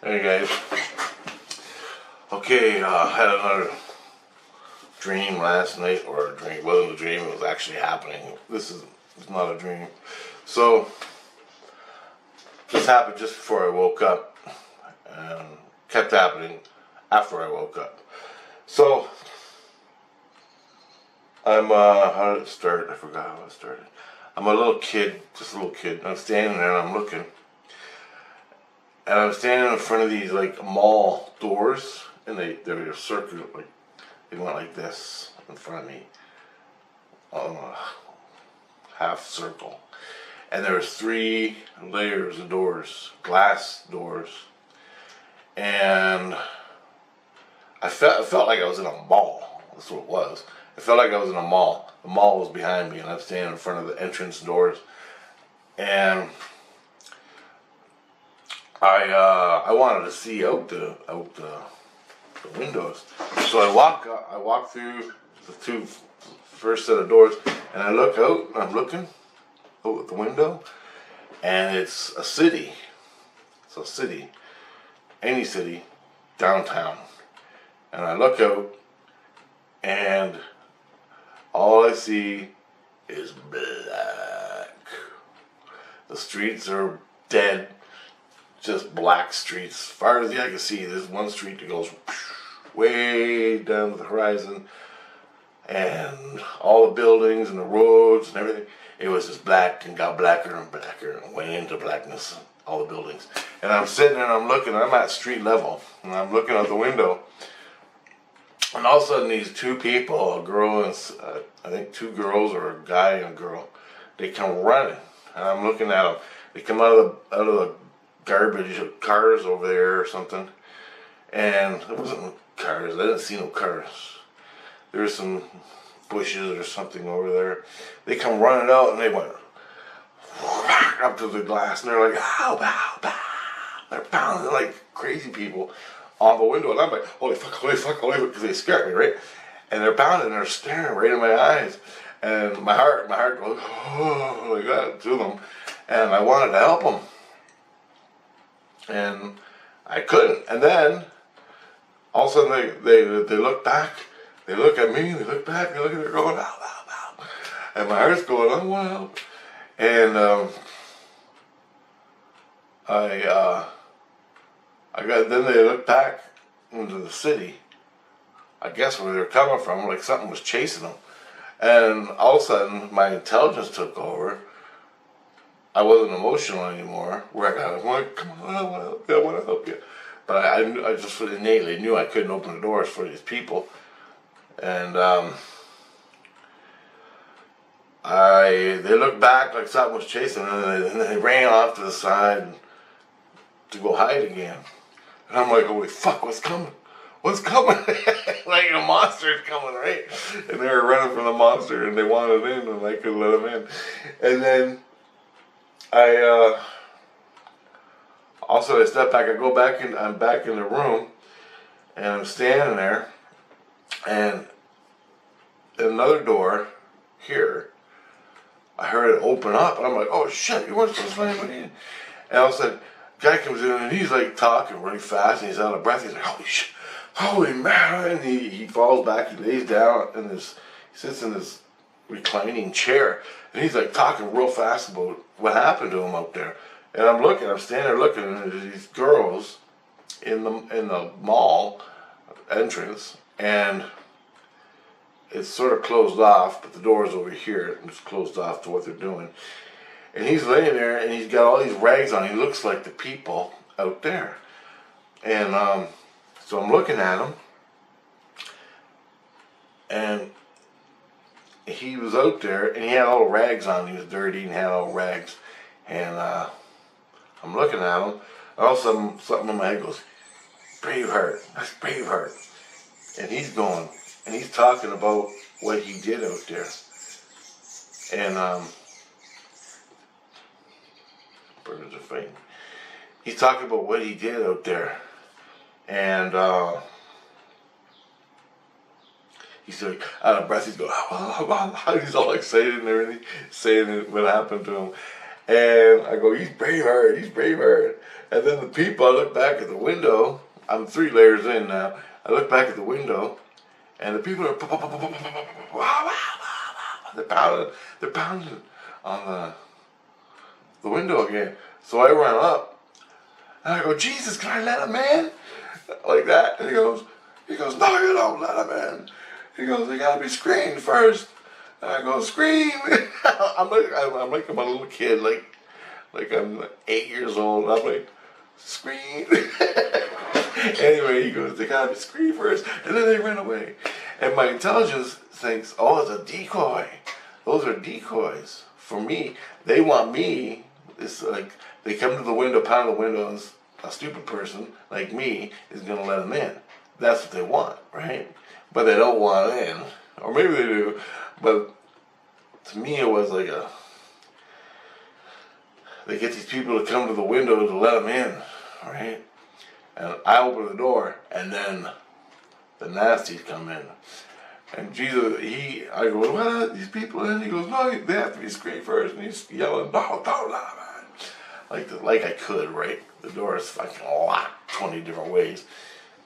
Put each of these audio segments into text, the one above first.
Hey guys. Okay, I had another dream last night, or a dream. It wasn't a dream, it was actually happening. It's not a dream. So, this happened just before I woke up, and kept happening after I woke up. So, how did it start? I forgot how it started. I'm a little kid, just a little kid, and I'm standing there and I'm looking. And I'm standing in front of these like mall doors, and they're circular, like they went like this in front of me, on a half circle. And there was 3 layers of doors, glass doors, and I felt like I was in a mall. That's what it was. I felt like I was in a mall. The mall was behind me, and I'm standing in front of the entrance doors, and I wanted to see out the windows, so I walk through the 2 first set of doors, and I look out, and I'm looking out at the window, and it's a city. It's a city, any city, downtown, and I look out, and all I see is black. The streets are dead. Just black streets. As far as the eye can see, there's one street that goes way down to the horizon, and all the buildings and the roads and everything, it was just black and got blacker and blacker and went into blackness, all the buildings. And I'm sitting there and I'm looking, I'm at street level, and I'm looking out the window, and all of a sudden these 2 people, a girl and I think 2 girls, or a guy and a girl, they come running, and I'm looking at them. They come out of the garbage cars over there or something, and there wasn't cars. I didn't see no cars. There was some bushes or something over there. They come running out, and they went up to the glass, and they're like, "Ow, ow, ow!" They're pounding like crazy people on the window, and I'm like, "Holy fuck, holy fuck, holy fuck!" Because they scared me, right? And they're pounding, and they're staring right in my eyes, and my heart goes oh, like that to them, and I wanted to help them. And I couldn't. And then all of a sudden they look back, they look at me, they look back, they look at her going, ow, ow, ow. And my heart's going, I want to help. And then they looked back into the city, I guess where they were coming from, like something was chasing them. And all of a sudden my intelligence took over. I wasn't emotional anymore. Where I'm like, come on, I want to help you. But I just innately knew I couldn't open the doors for these people. And they looked back like something was chasing them, and they ran off to the side to go hide again. And I'm like, holy fuck, what's coming? What's coming? Like a monster's coming, right? And they were running from the monster, and they wanted in, and I couldn't let them in. And then also I step back, I go back in, I'm back in the room, and I'm standing there, and another door here, I heard it open up, and I'm like, oh shit, you weren't supposed to let anybody in. And all of a sudden, guy comes in, and he's like talking really fast, and he's out of breath, he's like, holy shit, holy man, and he falls back, he lays down, and he sits in this reclining chair, and he's like talking real fast about what happened to him out there. And I'm standing there looking, and there's these girls in the mall entrance, and it's sort of closed off, but the door's over here, and it's closed off to what they're doing. And he's laying there, and he's got all these rags on. He looks like the people out there. And so I'm looking at him, and he was out there, and he had all the rags on. He was dirty and had all rags. And I'm looking at him, and all of a sudden something in my head goes, Braveheart, that's Braveheart. And he's going, and he's talking about what he did out there. And birds are fighting. He's talking about what he did out there. And he's like out of breath. He's going, he's all excited and everything, saying what happened to him. And I go, he's Braveheart, he's Braveheart. And then the people, I look back at the window. I'm 3 layers in now. I look back at the window, and the people are they're pounding on the window again. So I run up, and I go, Jesus, can I let him in? Like that. And he goes, no, you don't let him in. He goes, they gotta be screened first. And I go, scream. I'm like I'm a little kid, like I'm 8 years old. I'm like, scream. Anyway, he goes, they gotta be screened first, and then they run away. And my intelligence thinks, oh, it's a decoy. Those are decoys. For me, they want me. It's like they come to the window, pound the window, and a stupid person like me is gonna let them in. That's what they want, right? But they don't want in, or maybe they do. But to me, it was like they get these people to come to the window to let them in, right? And I open the door, and then the nasties come in. And Jesus, I go, what are these people in? He goes, no, they have to be screened first. And he's yelling, no, don't let them in. Like I could, right? The door is fucking locked 20 different ways,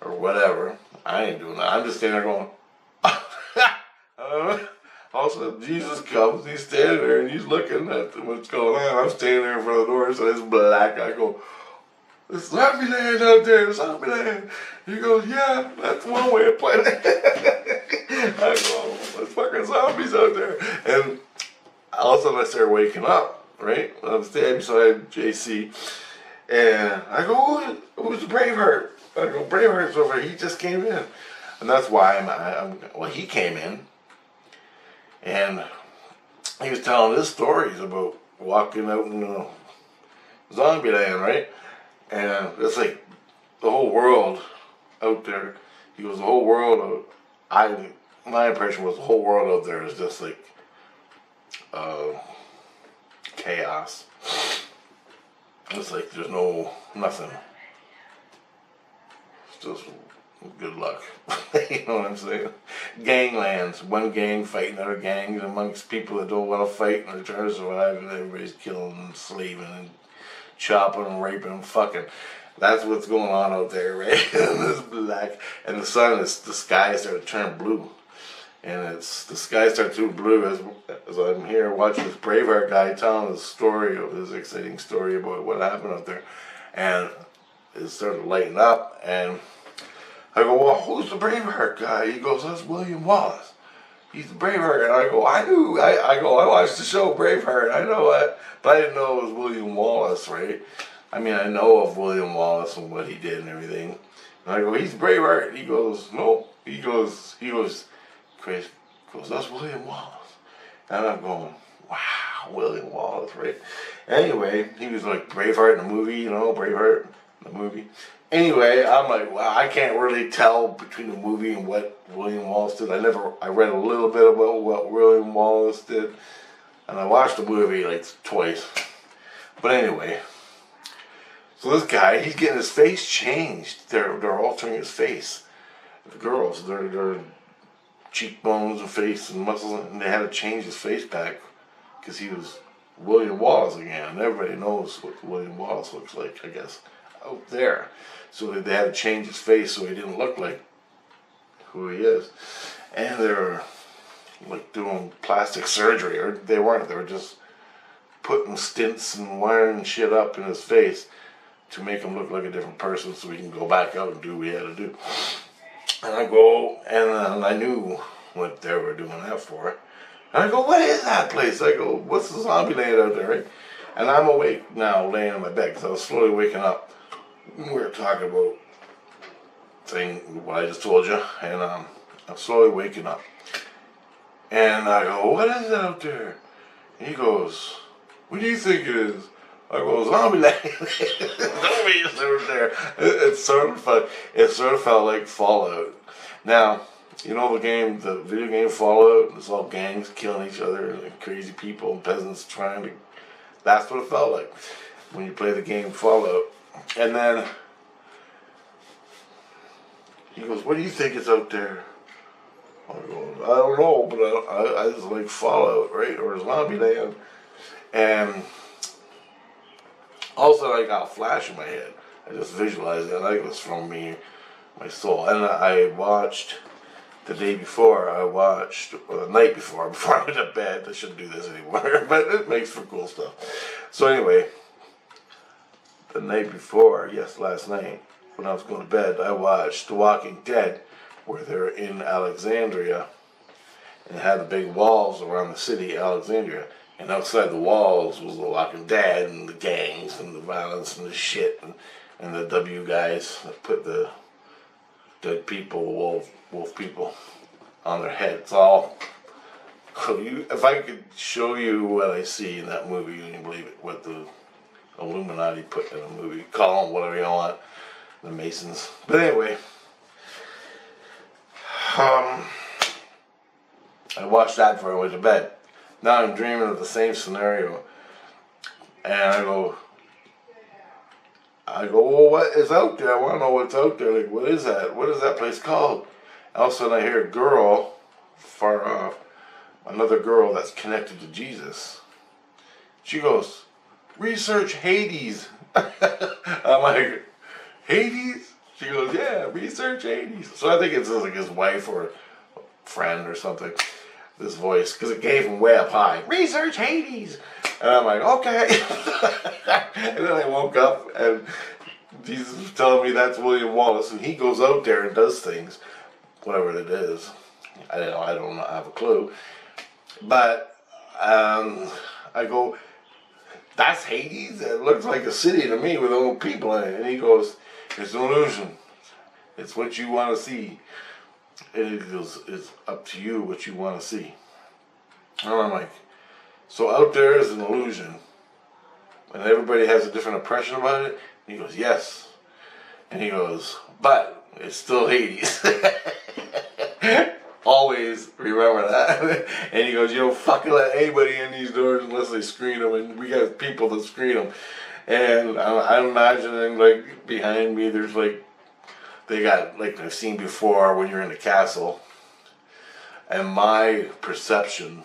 or whatever. I ain't doing that. I'm just standing there going, all of a sudden, Jesus comes, he's standing there, and he's looking at what's going on. I'm standing there in front of the door, so it's black. I go, there's zombie land out there, zombie land. He goes, yeah, that's one way of playing it. I go, there's fucking zombies out there. And all of a sudden, I start waking up, right? I'm standing beside JC, and I go, who's the Braveheart? I go, Braveheart's over here, he just came in. And that's why well, he came in. And he was telling his stories about walking out in zombie land, right? And it's like the whole world out there. He goes, the whole world, my impression was the whole world out there is just like chaos. It's like there's nothing. It's just good luck. You know what I'm saying? Ganglands. One gang fighting other gangs amongst people that don't want to fight and are trying to survive, and everybody's killing and slaving and chopping and raping and fucking. That's what's going on out there, right? And it's black. And the sky started to turn blue. And the sky started to turn blue as I'm here watching this Braveheart guy telling his story of his exciting story about what happened out there. And it started lighting up, and I go, well, who's the Braveheart guy? He goes, that's William Wallace. He's the Braveheart. And I go, I watched the show Braveheart. I know that. But I didn't know it was William Wallace, right? I mean, I know of William Wallace and what he did and everything. And I go, he's Braveheart. He goes, no. He goes, Chris goes, that's William Wallace. And I'm going, wow, William Wallace, right? Anyway, he was like Braveheart in the movie, Braveheart in the movie. Anyway, I'm like, wow, I can't really tell between the movie and what William Wallace did. I read a little bit about what William Wallace did, and I watched the movie like twice. But anyway, so this guy, he's getting his face changed. They're altering his face. The girls, their cheekbones and face and muscles, and they had to change his face back because he was William Wallace again. And everybody knows what William Wallace looks like, I guess, out there. So they had to change his face so he didn't look like who he is. And they were like doing plastic surgery, or they weren't. They were just putting stints and wiring shit up in his face to make him look like a different person so he can go back out and do what he had to do. And I go, and I knew what they were doing that for. And I go, what is that place? I go, what's the zombie land out there, right? And I'm awake now, laying on my bed, because I was slowly waking up. We were talking about what I just told you, and I'm slowly waking up. And I go, what is it out there? And he goes, what do you think it is? I go, zombie land. Zombies out there. It sort of felt like Fallout. Now, you know the video game Fallout? It's all gangs killing each other, and crazy people and peasants trying to. That's what it felt like when you play the game Fallout. And then he goes, what do you think is out there? I go, I don't know, but I just like Fallout, right? Or Zombie Land. And All of a sudden I got a flash in my head. I just visualized it, like it was from me, my soul. And I watched the day before, the night before I went to bed. I shouldn't do this anymore, but it makes for cool stuff. So anyway, the night before, yes, last night, when I was going to bed, I watched The Walking Dead, where they're in Alexandria, and it had the big walls around the city, Alexandria. And outside the walls was The Walking Dead and the gangs and the violence and the shit and the W guys that put the dead people, wolf people, on their heads. All. If I could show you what I see in that movie, you wouldn't believe it. What the Illuminati put in a movie. Call them whatever you want. The Masons. But anyway, I watched that before I went to bed. Now I'm dreaming of the same scenario, and I go, well, what is out there? I want to know what's out there. Like, what is that? What is that place called? All of a sudden I hear a girl far off, another girl that's connected to Jesus. She goes, research Hades. I'm like, Hades? She goes, yeah, research Hades. So I think it's like his wife or friend or something. This voice, because it came from way up high. Research Hades. And I'm like, okay. And then I woke up and Jesus was telling me that's William Wallace, and he goes out there and does things, whatever it is. I don't have a clue. But I go, that's Hades? It looks like a city to me with old people in it. And he goes, it's an illusion. It's what you want to see. And it goes, it's up to you what you want to see. And I'm like, so out there is an illusion, and everybody has a different impression about it? And he goes, yes. And he goes, but it's still Hades. Always remember that. And he goes, you don't fucking let anybody in these doors unless they screen them, and we got people that screen them. And I'm imagining, like, behind me there's like, they got, like I've seen before when you're in the castle, and my perception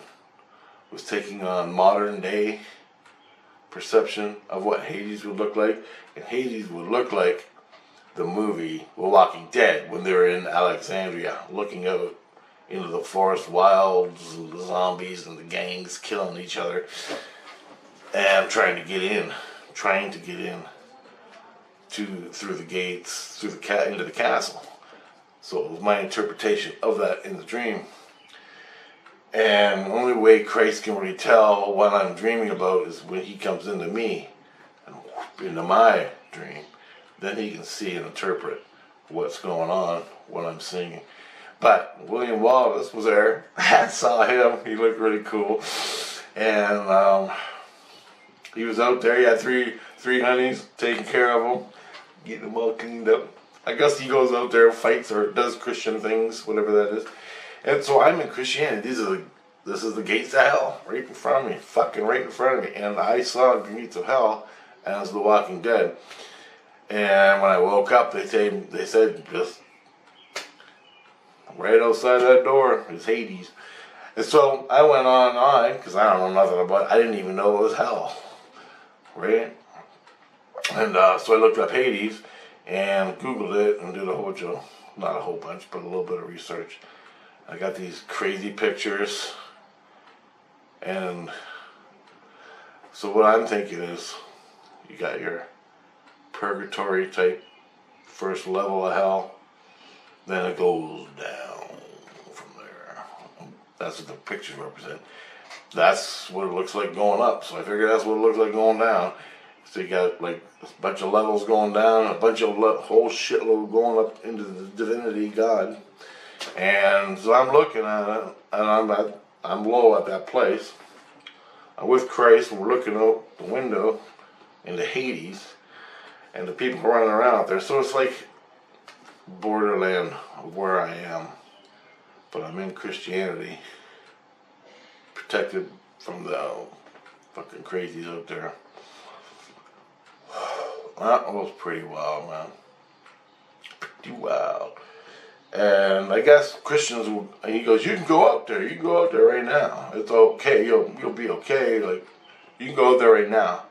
was taking on modern day perception of what Hades would look like, and Hades would look like the movie The Walking Dead when they were in Alexandria, looking out into the forest wilds and the zombies and the gangs killing each other, and trying to get in through the gates, into the castle. So it was my interpretation of that in the dream. And the only way Christ can really tell what I'm dreaming about is when he comes into me, and into my dream. Then he can see and interpret what's going on, what I'm seeing. But William Wallace was there. I saw him. He looked really cool. And he was out there. He had three honeys taking care of them, getting them all cleaned up. I guess he goes out there, fights, or does Christian things, whatever that is. And so I'm in Christianity. This is the gates of hell, right in front of me, fucking right in front of me. And I saw the gates of hell as The Walking Dead. And when I woke up, they said just right outside that door is Hades. And so I went online, because I don't know nothing about it. I didn't even know it was hell, right? And so I looked up Hades and Googled it and did a whole bunch of, not a whole bunch, but a little bit of research. I got these crazy pictures, and so what I'm thinking is, you got your purgatory type first level of hell, then it goes down from there. That's what the pictures represent. That's what it looks like going up, so I figure that's what it looks like going down. So you got like a bunch of levels going down, a bunch of whole shitload going up into the divinity God. And so I'm looking at it, and I'm low at that place. I'm with Christ, and we're looking out the window into Hades, and the people running around out there. So it's like borderland of where I am, but I'm in Christianity, protected from the fucking crazies out there. That was pretty wild, man. Pretty wild. And I guess Christians, and he goes, you can go out there. You can go out there right now. It's okay. You'll be okay. Like, you can go out there right now.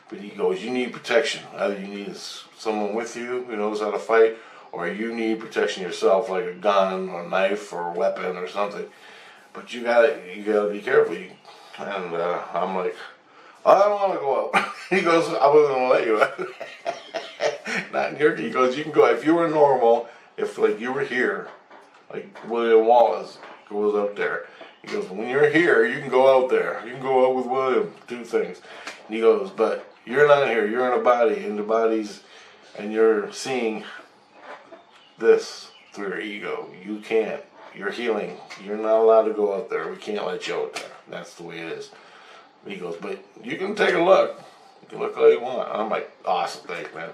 But he goes, you need protection. Either you need someone with you who knows how to fight, or you need protection yourself, like a gun or a knife or a weapon or something. But you gotta be careful. And I'm like, I don't want to go out. He goes, I wasn't gonna let you out. Not in your. He goes, you can go if you were normal. If like you were here, like William Wallace goes out there. He goes, when you're here, you can go out there. You can go out with William, do things. And he goes, but you're not here. You're in a body, and the body's, and you're seeing this through your ego. You can't. You're healing. You're not allowed to go out there. We can't let you out there. That's the way it is. He goes, but you can take a look. You can look all you want. I'm like, awesome, thanks, man.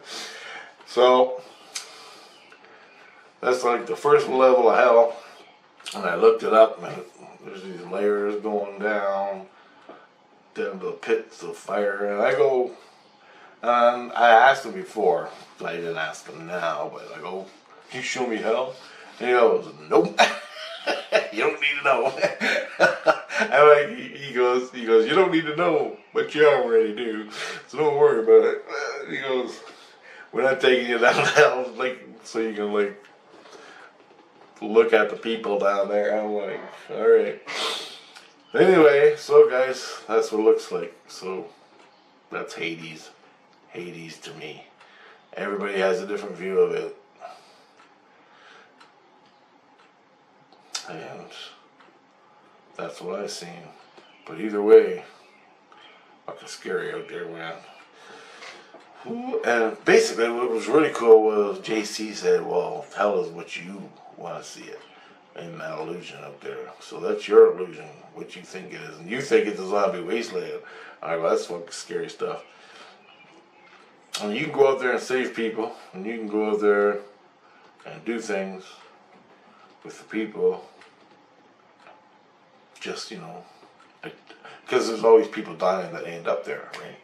So that's like the first level of hell. And I looked it up, and there's these layers going down to the pits of fire. And I go, and I asked him before. I didn't ask him now, but I go, can you show me hell? And he goes, nope. You don't need to know. I'm like, he goes, you don't need to know, but you already do. So don't worry about it. He goes, we're not taking you down to hell, like, so you can like look at the people down there. I'm like, all right. Anyway, so guys, that's what it looks like. So that's Hades. Hades to me. Everybody has a different view of it. And that's what I seen. But either way, fucking scary out there, man. And basically what was really cool was JC said, well, hell is what you want to see it. In that illusion up there. So that's your illusion, what you think it is. And you think it's a zombie wasteland. I go, that's fucking scary stuff. And you can go out there and save people. And you can go out there and do things with the people. Just, you know, because there's always people dying that end up there, right?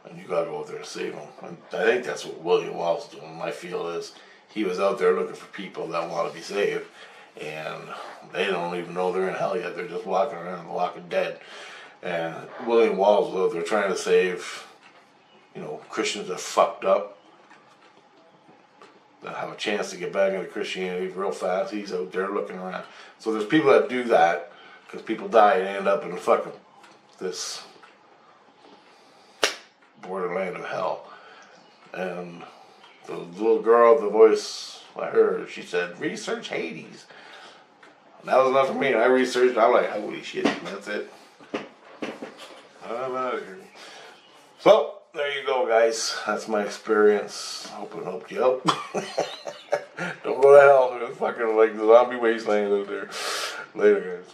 And you gotta go out there and save them. And I think that's what William Wallace was doing. My feel is he was out there looking for people that want to be saved, and they don't even know they're in hell yet. They're just walking around, walking dead. And William Wallace was out there trying to save, you know, Christians that fucked up, that have a chance to get back into Christianity real fast. He's out there looking around. So there's people that do that. Because people die and end up in fucking this borderland of hell. And the little girl, the voice I heard, she said, research Hades. And that was enough for me. I researched, I'm like, holy shit, that's it. I'm out of here. So, there you go, guys. That's my experience. Hope it helped you out. Don't go to hell. It's fucking like the zombie wasteland out there. Later, guys.